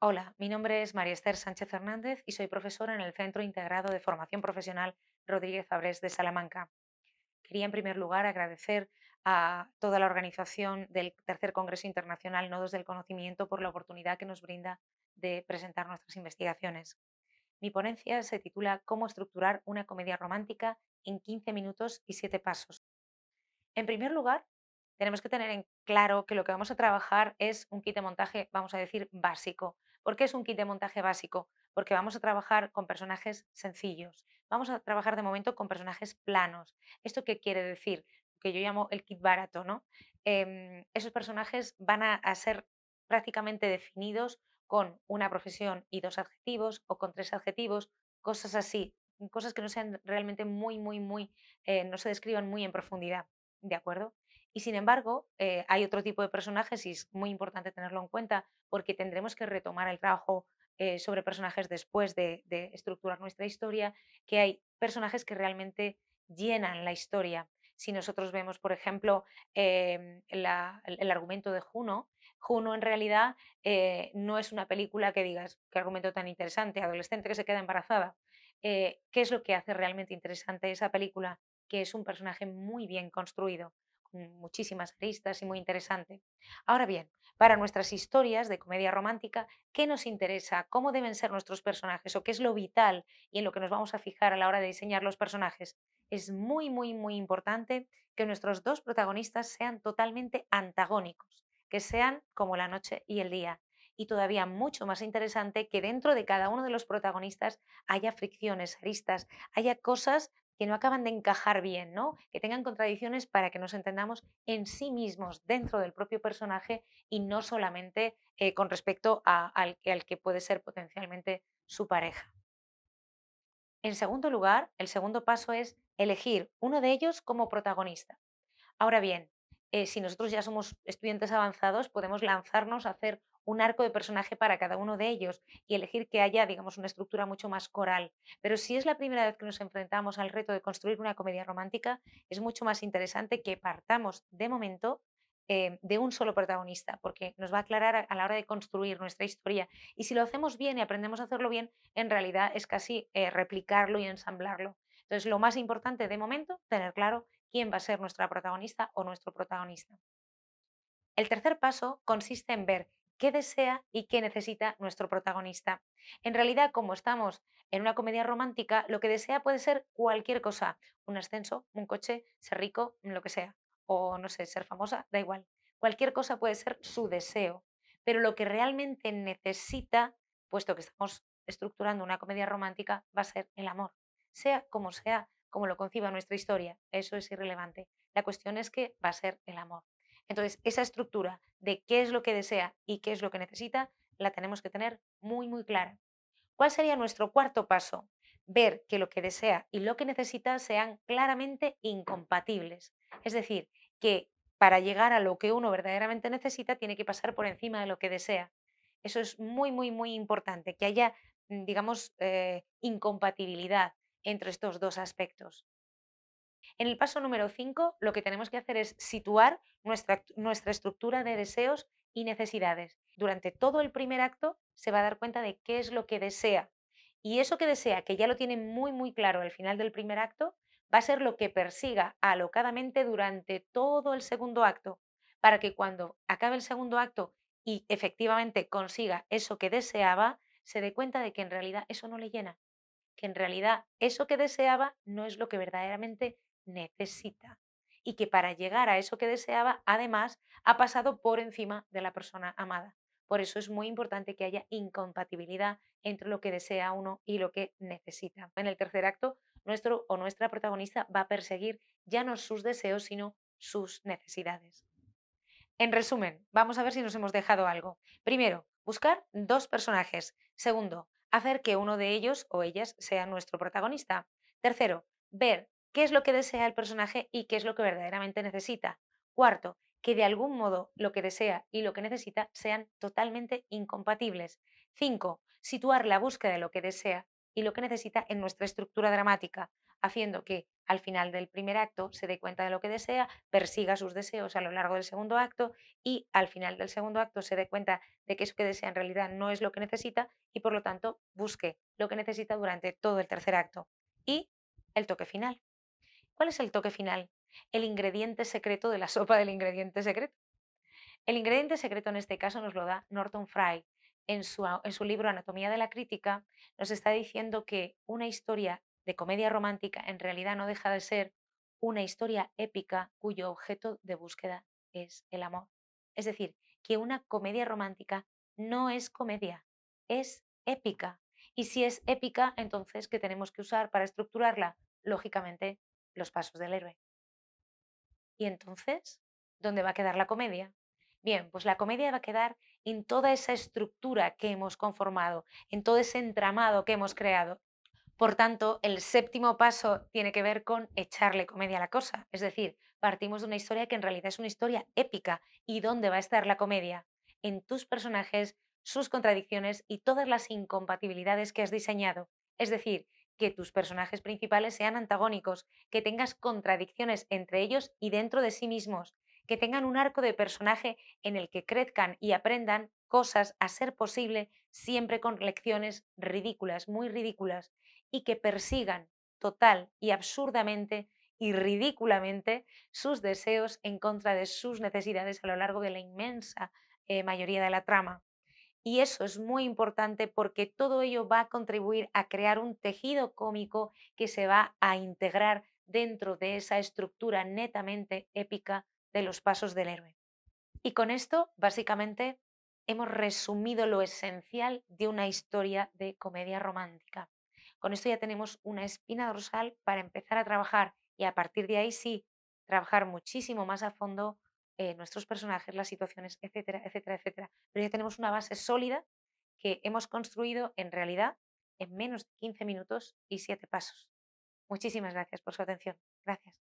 Hola, mi nombre es María Esther Sánchez Hernández y soy profesora en el Centro Integrado de Formación Profesional Rodríguez Abrés de Salamanca. Quería en primer lugar agradecer a toda la organización del Tercer Congreso Internacional Nodos del Conocimiento por la oportunidad que nos brinda de presentar nuestras investigaciones. Mi ponencia se titula Cómo estructurar una comedia romántica en 15 minutos y 7 pasos. En primer lugar, tenemos que tener en claro que lo que vamos a trabajar es un kit de montaje, vamos a decir, básico. ¿Por qué es un kit de montaje básico? Porque vamos a trabajar con personajes sencillos. Vamos a trabajar de momento con personajes planos. ¿Esto qué quiere decir? Que yo llamo el kit barato, ¿no? Esos personajes van a ser prácticamente definidos con una profesión y dos adjetivos o con tres adjetivos, cosas así, cosas que no sean realmente no se describan muy en profundidad. ¿De acuerdo? Y sin embargo, hay otro tipo de personajes y es muy importante tenerlo en cuenta porque tendremos que retomar el trabajo sobre personajes después de estructurar nuestra historia, que hay personajes que realmente llenan la historia. Si nosotros vemos, por ejemplo, el argumento de Juno, Juno en realidad no es una película que digas, qué argumento tan interesante, adolescente que se queda embarazada. ¿Qué es lo que hace realmente interesante esa película? Que es un personaje muy bien construido, con muchísimas aristas y muy interesante. Ahora bien, para nuestras historias de comedia romántica, ¿qué nos interesa? ¿Cómo deben ser nuestros personajes? ¿O qué es lo vital y en lo que nos vamos a fijar a la hora de diseñar los personajes? Es muy importante que nuestros dos protagonistas sean totalmente antagónicos, que sean como la noche y el día. Y todavía mucho más interesante que dentro de cada uno de los protagonistas haya fricciones, aristas, haya cosas que no acaban de encajar bien, ¿no? Que tengan contradicciones para que nos entendamos en sí mismos dentro del propio personaje y no solamente con respecto al que puede ser potencialmente su pareja. En segundo lugar, el segundo paso es elegir uno de ellos como protagonista. Ahora bien, si nosotros ya somos estudiantes avanzados, podemos lanzarnos a hacer un arco de personaje para cada uno de ellos y elegir que haya, digamos, una estructura mucho más coral. Pero si es la primera vez que nos enfrentamos al reto de construir una comedia romántica, es mucho más interesante que partamos de momento de un solo protagonista, porque nos va a aclarar a la hora de construir nuestra historia. Y si lo hacemos bien y aprendemos a hacerlo bien, en realidad es casi replicarlo y ensamblarlo. Entonces, lo más importante de momento, tener claro quién va a ser nuestra protagonista o nuestro protagonista. El tercer paso consiste en ver qué desea y qué necesita nuestro protagonista. En realidad, como estamos en una comedia romántica, lo que desea puede ser cualquier cosa, un ascenso, un coche, ser rico, lo que sea, o no sé, ser famosa, da igual. Cualquier cosa puede ser su deseo, pero lo que realmente necesita, puesto que estamos estructurando una comedia romántica, va a ser el amor, sea, como lo conciba nuestra historia, eso es irrelevante. La cuestión es que va a ser el amor. Entonces, esa estructura de qué es lo que desea y qué es lo que necesita, la tenemos que tener muy clara. ¿Cuál sería nuestro cuarto paso? Ver que lo que desea y lo que necesita sean claramente incompatibles. Es decir, que para llegar a lo que uno verdaderamente necesita tiene que pasar por encima de lo que desea. Eso es muy importante, que haya, digamos, incompatibilidad entre estos dos aspectos. En el paso número 5, lo que tenemos que hacer es situar nuestra estructura de deseos y necesidades. Durante todo el primer acto se va a dar cuenta de qué es lo que desea. Y eso que desea, que ya lo tiene muy claro al final del primer acto, va a ser lo que persiga alocadamente durante todo el segundo acto, para que cuando acabe el segundo acto y efectivamente consiga eso que deseaba, se dé cuenta de que en realidad eso no le llena, que en realidad eso que deseaba no es lo que verdaderamente necesita y que para llegar a eso que deseaba, además, ha pasado por encima de la persona amada. Por eso es muy importante que haya incompatibilidad entre lo que desea uno y lo que necesita. En el tercer acto, nuestro o nuestra protagonista va a perseguir ya no sus deseos, sino sus necesidades. En resumen, vamos a ver si nos hemos dejado algo. Primero, buscar dos personajes. Segundo, hacer que uno de ellos o ellas sea nuestro protagonista. Tercero, ver qué es lo que desea el personaje y qué es lo que verdaderamente necesita. Cuarto, que de algún modo lo que desea y lo que necesita sean totalmente incompatibles. Cinco, situar la búsqueda de lo que desea y lo que necesita en nuestra estructura dramática, haciendo que al final del primer acto se dé cuenta de lo que desea, persiga sus deseos a lo largo del segundo acto y al final del segundo acto se dé cuenta de que eso que desea en realidad no es lo que necesita y por lo tanto busque lo que necesita durante todo el tercer acto. Y el toque final. ¿Cuál es el toque final? El ingrediente secreto de la sopa del ingrediente secreto. El ingrediente secreto en este caso nos lo da Norton Fry. En su libro Anatomía de la Crítica nos está diciendo que una historia de comedia romántica en realidad no deja de ser una historia épica cuyo objeto de búsqueda es el amor. Es decir, que una comedia romántica no es comedia, es épica. Y si es épica, entonces, ¿qué tenemos que usar para estructurarla? Lógicamente, los pasos del héroe. ¿Y entonces dónde va a quedar la comedia? Bien, pues la comedia va a quedar en toda esa estructura que hemos conformado, en todo ese entramado que hemos creado. Por tanto, el séptimo paso tiene que ver con echarle comedia a la cosa. Es decir, partimos de una historia que en realidad es una historia épica. ¿Y dónde va a estar la comedia? En tus personajes, sus contradicciones y todas las incompatibilidades que has diseñado. Es decir, que tus personajes principales sean antagónicos, que tengas contradicciones entre ellos y dentro de sí mismos, que tengan un arco de personaje en el que crezcan y aprendan cosas a ser posible siempre con lecciones ridículas, muy ridículas y que persigan total y absurdamente y ridículamente sus deseos en contra de sus necesidades a lo largo de la inmensa mayoría de la trama. Y eso es muy importante porque todo ello va a contribuir a crear un tejido cómico que se va a integrar dentro de esa estructura netamente épica de los pasos del héroe. Y con esto, básicamente, hemos resumido lo esencial de una historia de comedia romántica. Con esto ya tenemos una espina dorsal para empezar a trabajar y a partir de ahí sí, trabajar muchísimo más a fondo nuestros personajes, las situaciones, etcétera, etcétera, etcétera. Pero ya tenemos una base sólida que hemos construido en realidad en menos de 15 minutos y 7 pasos. Muchísimas gracias por su atención. Gracias.